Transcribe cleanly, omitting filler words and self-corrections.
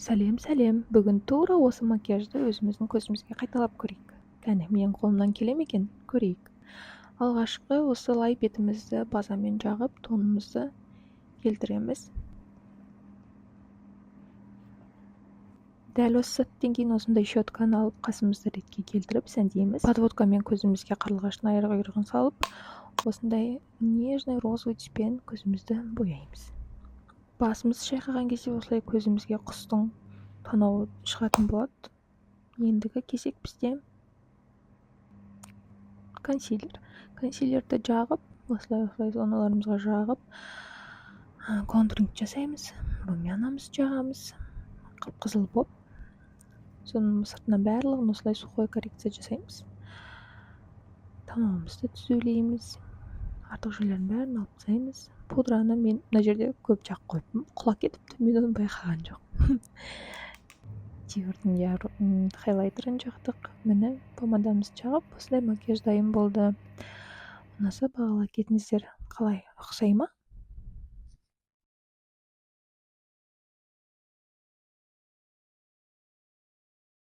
Сәлем. Бүгін тура осы макияжды өзіміздің көзімізге қайталап көрейік. Кәне, менің қолымнан келе ме екен? Көрейік. Алғашқы осылай бетімізді базамен жағып, тонымызды келтіреміз. Дәл осы сәттен кейін осындай щетканы алып, қасымызды ретке келтіріп сәндейміз. Подводкамен көзімізге қарлығаштың айрық-ұйрығын салып, осындай нежный розовый түспен көзімізді бояймыз. Басымыз шайқаған кезде осылай көзімізге құстың танауы шығатын болады. Ендігі кезек бізде консилер. Консилерді жағып, осылай зоналарымызға жағып, контуринг жасаймыз. Румянамыз жағамыз. Қып-қызыл боп. Соның сыртынан барлығын осылай сухой коррекция жасаймыз. Тамағымызды түзулейміз. Артық жерлердің бәрін алып тастаймыз. Пудраны мен мына жерде көп жағып қойыппын. Құлап кетіпті, мен оны байқаған жоқ. Диордың хайлайтерін жақтық. Міне помадамызды жағып, осылай макияж дайын болды. Ұнаса бағалай кетіңіздер. Қалай, ұқсай ма?